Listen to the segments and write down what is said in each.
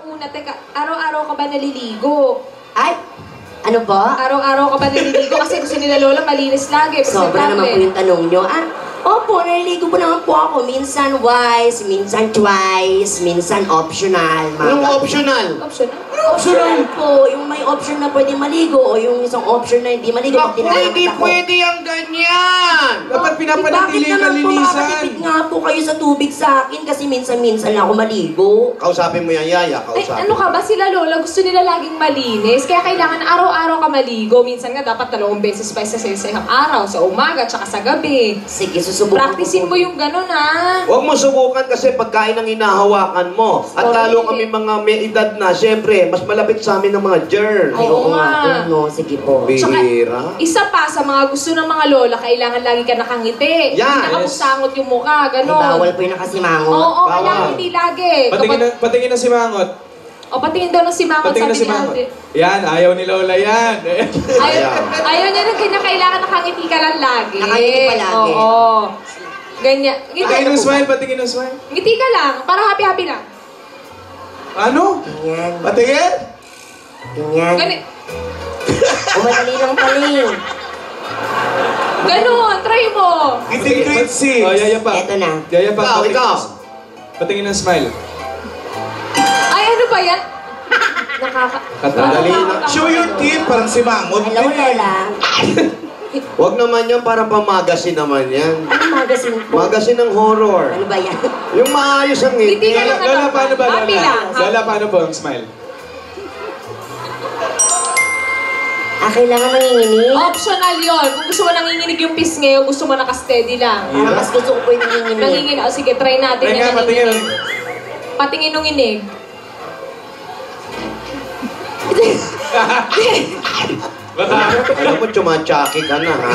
una, teka, araw-araw ka ba naliligo? Ay, ano po? Araw-araw ka ba naliligo? Kasi gusto nila lola malinis lagi. Sobra naman po yung tanong nyo. Opo, naliligo po naman po ako. Minsan once, minsan twice, minsan optional. Anong optional? Optional? Optional po. Yung may option na pwede maligo o yung isang option na hindi maligo. Naku, hindi pwede ang ganyan! Dapat pinapanatili Bakit yung naman po kalinisan. makakatipid nga po kayo sa tubig sa akin kasi minsan-minsan lang ako maligo. Kausapin mo yan, Yaya. Ay, Kausapin. ano ka ba? Sila lola, gusto nila laging malinis. Kaya kailangan araw-araw ka maligo. Minsan nga dapat 2 beses pa sa isang araw. Sa umaga, tsaka sa gabi. Sige, susubukan Practicein mo yung gano'n, ha? Huwag mo subukan kasi pagkain ang hinahawakan mo. At Sorry. lalo kami mga may edad na, syempre, mas malapit sa amin ng mga germs. Ay, oo Oo nga po, nga. no? Sige po. Bihira. Isa pa sa mga gusto ng mga lola, kailangan lagi ka nakangiti. Yan. Hindi nakapusangot yung mukha, Ay, gano'n. bawal po yung nakasimangot. Oo, Bawal. kailangan hindi lagi. Patingin na si Mangot. O, patingin daw ng simangot, Patingin na sabi si ni Mangot. ate. Yan, ayaw ni Lola yan. Ayaw niya ng kanya, kailangan nakangiti ka lang lagi. Nakangiti pa lagi. Oo. Ganyan. Ngiti, Patingin ng smile, patingin ng smile. ngiti ka lang, para happy-happy lang. Ano? Ganyan. Patingin? Ganyan. Ganit. Umadali lang pala eh. Ganon, try mo. Iting grade 6. Oh, Yaya pa. Eto na. Yaya pa. Ikaw, patingin ikaw. Patingin ng smile. Ay, ano ba yan? Madali na. Show your teeth, parang si Mangot. Hello, Lola. Huwag naman yan, para pamagasin naman yan. Anong magazine po? Magasin ng horror. Ano ba yan? Yung maayos ang ngiti. Ngiti ka lang. Lola, paano ba? Happy lang. Lola, paano po ang smile? Kailangan nanginginig. Optional yon. Kung gusto mo nanginginig yung pisngi, o gusto mo naka-steady lang. Mas gusto ko po yung nanginginig. Nanginginig. O sige, try natin Try yung nga, patingin. nanginginig. Patingin nung inig. Alam mo, tsumachaki ka na, ha?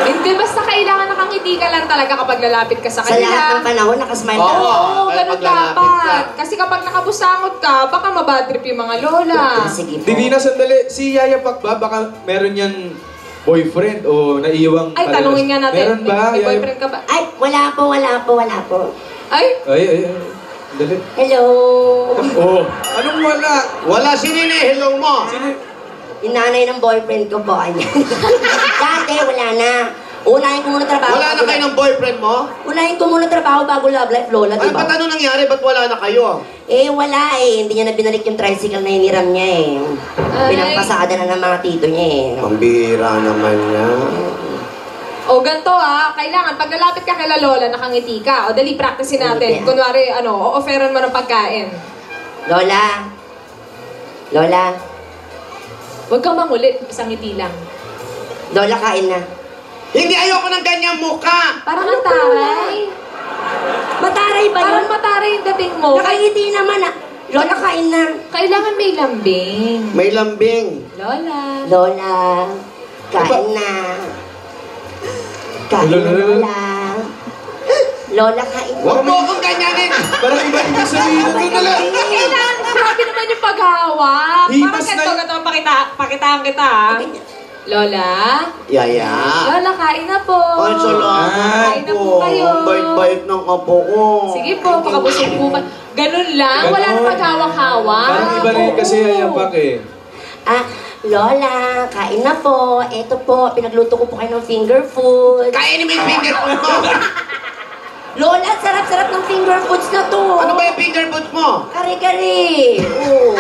Hindi, basta kailangan nakangiti ka lang talaga kapag lalapit ka sa Sa kanila. lahat ng panahon, nakasmile ka. Oo. Oo, Kaya ganun pag lalapit ka. dapat. Kasi kapag nakabusangot ka, baka mabadrip yung mga lola. Sige po. Divina, sandali. Si Yaya Pak ba? Baka meron yan boyfriend o naiiwang... Ay, tanungin nga natin. Meron ba? May Yaya? boyfriend ka ba? Ay, wala po. Ay, Ay. Dali. Hello. Oh. Anong wala? Wala si Nene, hello mo. Sino? Yung nanay ng boyfriend ko po. Ayan. Dati, wala na. Unahin ko muna trabaho. Wala na kayo ng boyfriend mo? Unahin ko muna trabaho bago love life, Lola, Ano diba? ba't ano nangyari? Ba't wala na kayo? Eh, wala eh. Hindi niya na binalik yung tricycle na hiniram niya eh. Ay. Pinampasada na ng mga tito niya eh. Pambihira naman yan. o ganito kailangan pag lalapit ka kay lola, nakangiti ka. O dali, practicein natin. Ngiti. Kunwari, o-offeran mo ng pagkain. Lola. Lola. Huwag kang mangulit, isang ngiti lang. Lola, kain na. Hindi ayoko ng ganyang mukha! Parang ang taray. Mataray ba yun? Parang mataray yung dating mo. Nakangiti naman ah. Lola, kain na. Kailangan may lambing. May lambing. Lola. Lola. Kain na. Kain na, Lola. Lola, kain na. Huwag mo akong ganyanin! Parang iba-ibig sabihin na ito lang. Kailangan, grabe naman yung paghawak. Himas Parang na ganito, pakitaan kita. Lola? Yaya. Lola, kain na po. Ay, salamat Kain na po po. kayo. Ang bait-bait ng apo ko. Sige po, makabusog po ba? Ganun lang, wala nang paghawak-hawak. Parang iba rin kasi Yaya Pak eh. Lola, kain na po. Ito po, pinagluto ko po kayo ng finger food. Kainin mo yung finger foods mo! Lola, sarap-sarap ng finger foods na to. Ano ba yung finger foods mo? Kare-kare. Oh.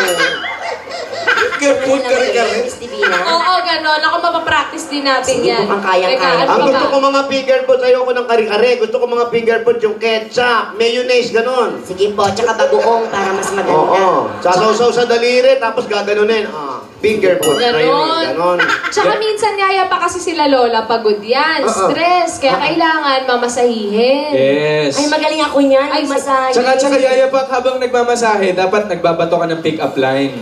Finger food, kare-kare. Miss Divina. Oo, gano'n. Ako mapapractice din natin Sige, yan. mukhang kayang-kaya. Teka, ano Ang ba gusto ba? ko mga finger foods, ayoko ng kare-kare. Gusto ko mga finger foods yung ketchup, mayonnaise, ganun. Sige po, tsaka bagoong para mas maganda. Oo. Sasaw-saw sa daliri, tapos gaganunin. Finger foods na yun. Ganon. Ganon. Tsaka minsan yaya pa kasi sila lola, pagod yan, stress. Kaya kailangan mamasahihin. Yes. Ay, magaling ako niyan. Ay, Massage. Tsaka Yaya Pak, habang nagmamasahe, dapat nagbabato ka ng pick-up line.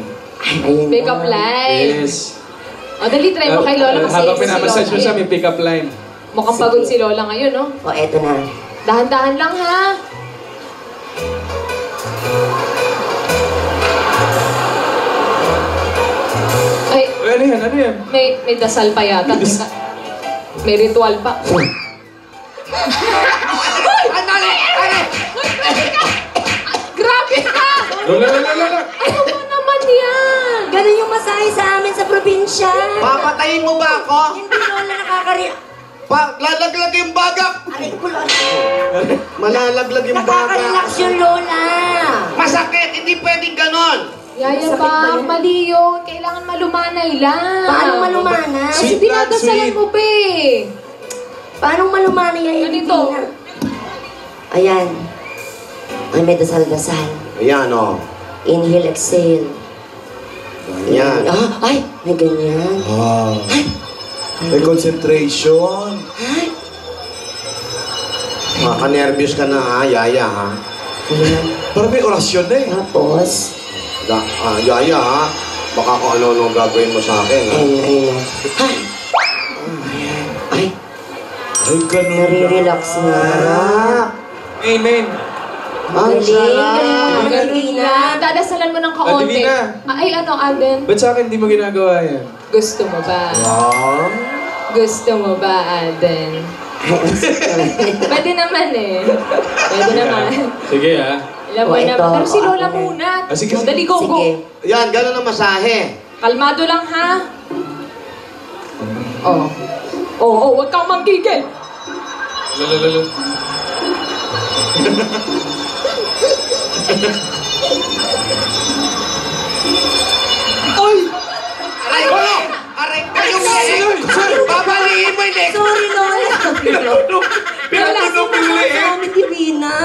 Ayun Pick na. up line. Yes. O, dali, try mo kay lola kasi Habang si pinamassage mo Lola. siya, may pick-up line. Mukhang pagod si lola ngayon, no? O, eto na. Dahan-dahan lang, ha? Ay, Ano yan? Ano yan? may dasal pa yata. May ritual pa. Andali! Grabe ka! Lola. Ano ba naman yan? Ganun yung masahe sa amin sa probinsya. Papatayin mo ba ako? Hindi, Lola, Lalaglag yung bagak! Aray ko, Lola. Malalaglag yung bagak. Nakaka-relax yung Lola. Masakit! Hindi pwedeng ganon! Yaya Sakit ba pa, yan? mali yun. Kailangan malumanay lang. Paano malumana? Kasi Sweet dinadasalan lang, mo pa eh. Paano malumana yan? Ganito. Ayan. Ay, may dasal-dasal. Ayan, o. Inhale, exhale. Ayan. Ay, may ganyan. Ah. May concentration. Ay, Maka-nervous ka na ha, Yaya ha. ayan. Parang may orasyon na eh. Tapos, Yaya ha. Baka kung ano-ano gagawin mo sa akin ha. ayun. Ay! Ayan. Ay, Ay, ganun. nare-relax na. Amen. Ang Galing, sarap. galing. Ganun lang. Dadasalan mo ng kaonti. Adelina. Ay, ano, Alden? Ba't sa akin di mo ginagawa yan? Gusto mo ba? Wow. Gusto mo ba, Alden? Pwede naman eh. Pwede naman. Sige ah. Alam mo Oh, na. ito. Pero si Lola muna. Ah, sige, O, sige. dali, go, go. Sige. Yan, ganon ang masahe. Kalmado lang, ha? Oh. Oh, wag kang manggigil. Lala. Uy! Aray ko! Aray ko yung leg! Babalihin mo yung leg! Sorry, Lola. Pinatunog yung Sa liit. amin, Divina.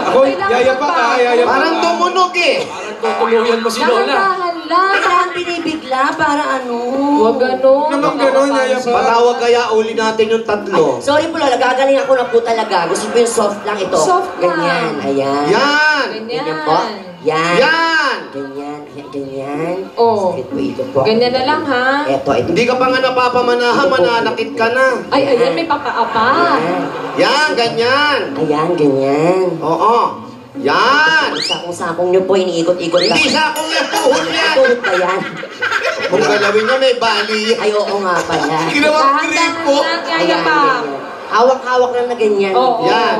Ako, yaya pa ka, yaya pa. Parang tumunog eh! Tutuluyan mo si Lola. Dahan-dahan lang. Parang binibigla, para ano. Huwag ganon. Naman ganon, yaya pa. Patawag kaya uli natin yung tatlo. Sorry po, Lola. Gagaling ako na po talaga. Gusto ko yung soft lang ito. Soft lang. Ganyan. Ayan. Yan! Ganyan. Ganyan po. Yan. Yan! Ganyan. Ayan, ganyan. Oh. Sakit po ito po. Ganyan na lang, ha? Ito. Hindi ka pa nga napapamanahan, mananakit ka na. Ay, ayan, may papaapa. Ayan. Yan, ganyan. Ayan, ganyan. Oo. Yan! Sakong-sakong nyo po, iniikot-ikot lang. Hindi sa akong napuhol yan! Tuhod ba yan? Kung galawin niya, may bali. Ay, oo nga pala. Ginawang grip po. Dahan-dahan lang, yaya pa. ganyan. Hawak-hawak lang na ganyan. Oo. Yan.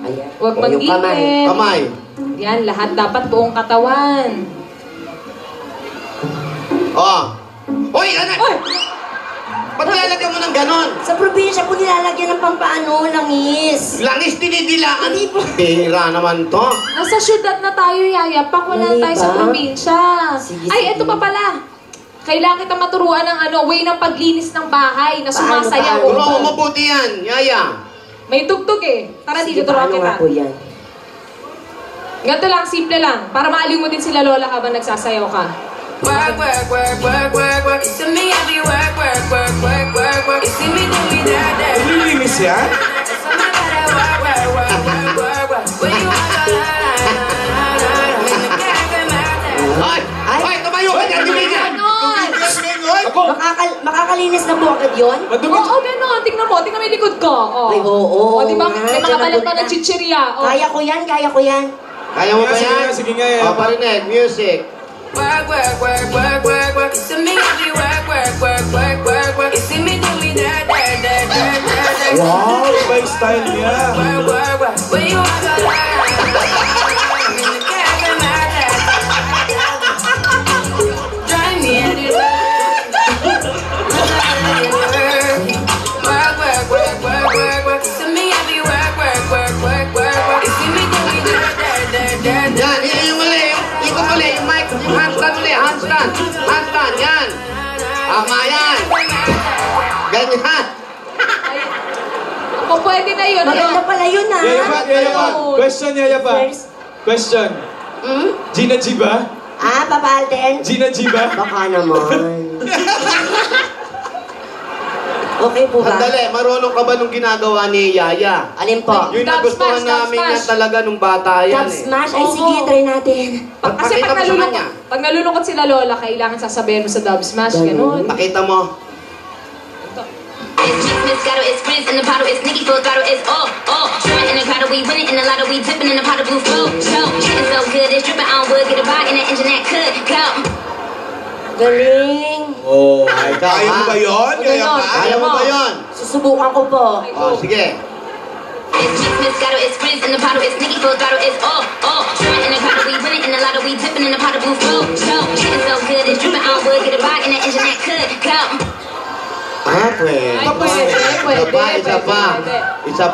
Ayan. Huwag O, yung kamay. mag-init. Kamay. Yan, lahat dapat buong katawan. Oh. Hoy, anak! Oy! Ba't lalagyan mo ng ganon? Sa probinsya po nilalagyan ng pampaano, langis. Langis dinidilaan. Hindi po. Bihira naman to. Nasa syudad na tayo, Yaya. Pak, wala Mali tayo sa ba? probinsya. Sige, Ay, sige. eto pa pala. Kailangan kita maturuan ng way ng paglinis ng bahay na Paano, sumasayaw. paano? Turo mo mabuti yan, Yaya. May tugtog eh. Tara, Sige, dito turuan paano kita. nga po yan? Ganito lang, simple lang. Para maaliw mo din sila lola habang nagsasayaw ka. Work, work, work, work, work, work. You see me, I be work, work, work, work, work, work. You see me do me that, that. Nililinis yan? That's all I gotta work, work, work, work, work, work. Where you wanna la, la, la, la, la. In the back of my head. Ay! Ay, tumayo ka dyan, Divina! Ganon! Ako! Makakalinis na po agad yun? Madumi. Oo, ganon. Tingnan mo may likod ko. Oh. Ay, oo, O, di ba? nga, May mga dyan balat pa napunta. ng chichirya. Oh. Kaya ko yan, kaya ko yan. Kaya mo ba Sige yan? nga, sige nga, Yaya. O, parinig, music. Work, work, work, work, work, work. You see me, I be work, work, work, work, work, work. You see me do me that, that, that, that, that, that. Wow, iba yung style niya. Work, work, work. Where you wanna la, la, la, la. In the back of my head. Drive me in the work, work, work, work, work, work. You see me, I be work, work, work, work, work, work. You see me do me that, that, that, that, that. Yan, yung uli. Ikot uli, yung mic, yung handstand uli. Handstand. Handstand, yan. Tama yan. Ganyan. O, pwede na yun. Maganda pala yun, ha? Yaya pa, yaya pa. Question, yaya pa. First. Question. Hmm? Gina G ba? Papa Alden? Gina G ba? Baka naman. Okay po ba? Sandali, marunong ka ba nung ginagawa ni Yaya? Alin po? Yung Dub nagustuhan smash, dub namin yan smash. talaga nung bata yan Dub eh. smash? Ay, Oo. sige, try natin. Kasi Pakita mo sa kanya. pag nalulungkot sila lola, kailangan sasabihin mo sa dub smash. Ganon. Pakita mo. It's mix, mix, gato, it's frizz in the bottle, it's Nicki full throttle, it's Swimming in the grotto, we winning in the lotto, we dipping in the pot of blue flow. So, getting so good, it's dripping on wood, get a ride in that engine that could go. Galing. Oh. Ay, Kaya mo ba yun? Yaya pa? Kaya mo ba yun? Susubukan ko po. O, sige. It's mix, mix, gato, it's frizz in the bottle, it's Nicki full throttle, it's Swimming in the grotto, we winning in the lotto, we Isa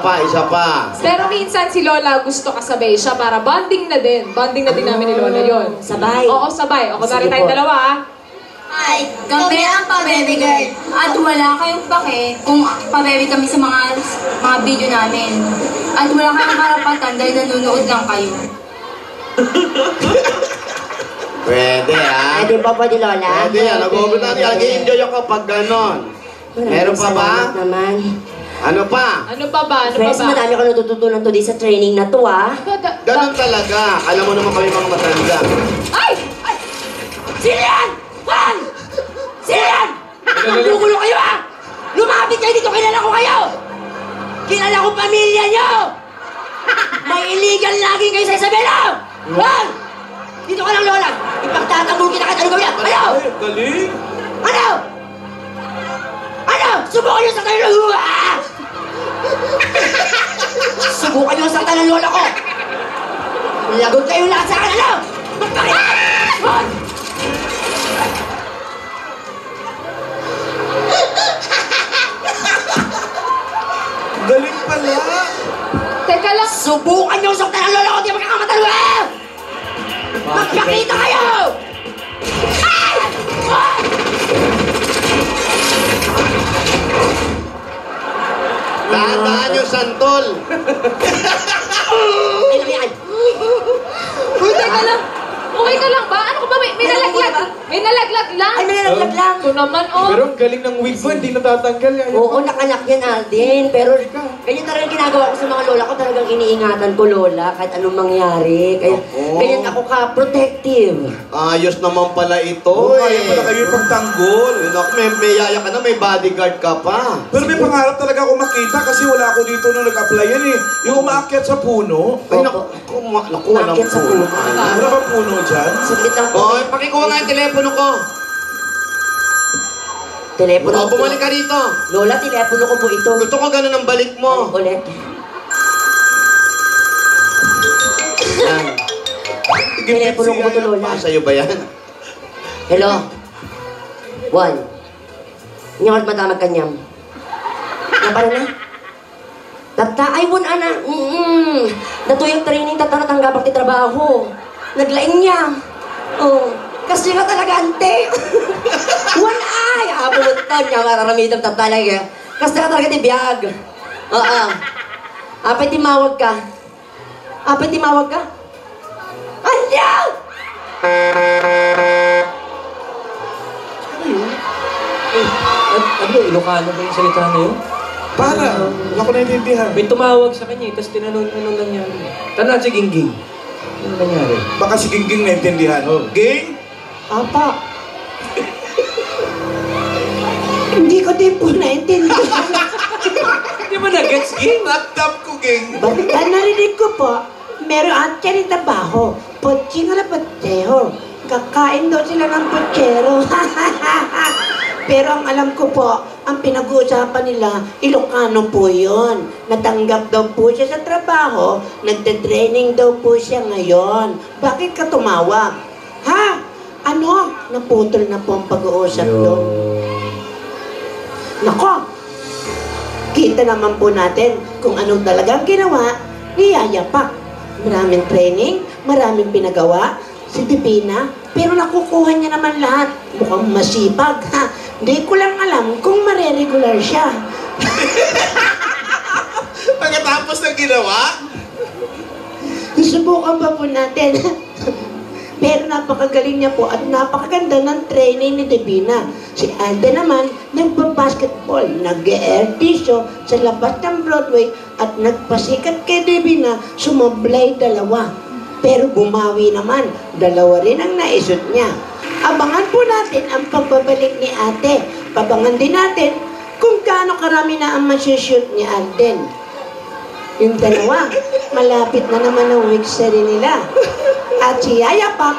pa. Pero minsan si Lola gusto kasabay siya para bonding na din. Bonding na din namin ni Lola yon. Sabay. Oo, sabay. O, kunwari Sige tayong po. dalawa, ah. Ay, kami ang pa-baby girl. At wala kayong pake kung pa-baby kami sa mga video namin. At wala kayong karapatan dahil nanonood lang kayo. Pwede, ha? Pwede pa po ni Lola? Pwede, yan. Nag-enjoy ako pag ganon. Meron pa ba? Salamat naman. Ano pa? Ano pa ba? Ano Friends, pa ba? madami ako natututunan today sa training na to, ah. Ganon talaga. Alam mo naman kami mga matanda. Ay! Sino yan? Juan! Sino yan? Gugulo kayo, ah! Lumapit kayo dito, kilala ko kayo! Kilala ko pamilya nyo! May illegal lagi kayo sa Isabela! Juan! Dito ka lang, Lola! Ipagtatanggol kita kahit ano gawin! Ano? Galing! Ano? Ano? Subukan nyo sa tayo ng luha! Subukan nyo sa tayo ng lola ko! Lagot kayo lahat sa akin, ano? Magpakita! Galing pala! Teka lang. Subukan nyo sa tayo ng lola ko! Di magkakamatalo, eh! Magpakita kayo! Ay! Ay! Dahan-dahan yung santol. Ay, yan! Uy, teka lang. Okay ka lang ba? Ano ko ba? May nalaglag. May nalaglag lang. Ay, may nalaglag lang! Ito naman, oh. Pero ang galing ng wig mo, hindi natatanggal. Oo, nakanak yan, Alden. Pero ganyan talagang ginagawa ko sa mga lola ko. Talagang iniingatan ko, Lola, kahit anong mangyari. Kaya Oo. ganyan ako ka-protective. Ayos naman pala ito, Oo, eh. kaya pala kayo ipagtanggol. Naku, may yaya ka na, may bodyguard ka pa. Pero may pangarap talaga ako makita kasi wala ako dito nung nag-apply yan eh. Yung umaakyat sa puno. Ay, naku, walang Bakit sa puno. puno? Wala ba puno dyan? Saglit lang po. Oh, pakikuha nga yung telepono ko. Telepono Oh, ko. bumalik ka rito. Lola, telepono ko po ito. Gusto ko ganun ang balik mo. Ulit. Yan. Telepono ko po ito, Lola. Sa'yo ba yan? Hello? Juan. Nyawad matamag kanyam. Napala na? Tata, ay Juan, ana. Natuyang training, tata natanggapag ti trabaho. Naglaing niya. Oh. Kasi nga talaga, ante. Juan, ay. Abutan niya, mararamidam talaga. Kasi nga talaga ti biyag. Oo. Apay timawag ka. Apay timawag ka. Anya! Ano, Ilocano ba yung salita na yun? Para. Wala ko naiintindihan. May tumawag sa kanya tapos tinanong anong nangyari. Tanong si Gingging. Ano nangyari? Baka si Gingging naiintindihan. Ging? Apa. Hindi ko din po naintindihan. Hindi mo na-gets, Ging? Laptop ko, Ging. Basta narinig ko po, meron at rin trabaho. Poching na pateo. Kakain daw sila ng pochero. Pero ang alam ko po, ang pinag-uusapan nila, Ilocano po yun. Natanggap daw po siya sa trabaho, nagte-training daw po siya ngayon. Bakit ka tumawag? Ha? Ano? Naputol na po ang pag-uusap doon. Nako! Kita naman po natin kung anong talagang ginawa ni Yaya Pak. Maraming training, maraming pinagawa, si Divina, pero nakukuha niya naman lahat. Mukhang masipag, ha? Hindi ko lang alam kung mareregular siya. Pagkatapos ng ginawa? Subukan pa po natin. Pero napakagaling niya po at napakaganda ng training ni Divina. Si Alden naman, nagpa-basketball, nag-e-air sa labas ng Broadway at nagpasikat kay Divina, sumablay dalawa. Pero bumawi naman, dalawa rin ang naisot niya. Abangan po natin ang pagbabalik ni ate. Pabangan din natin kung gaano karami na ang masushoot ni Alden. Yung dalawa, malapit na naman ang week rin nila. At si Yaya Pak,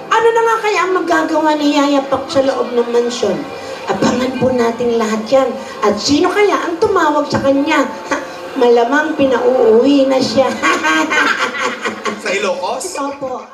ano na nga kaya ang magagawa ni Yaya Pak sa loob ng mansyon? Abangan po natin lahat yan. At sino kaya ang tumawag sa kanya? Malamang pinauuwi na siya. Sa Ilocos? Opo.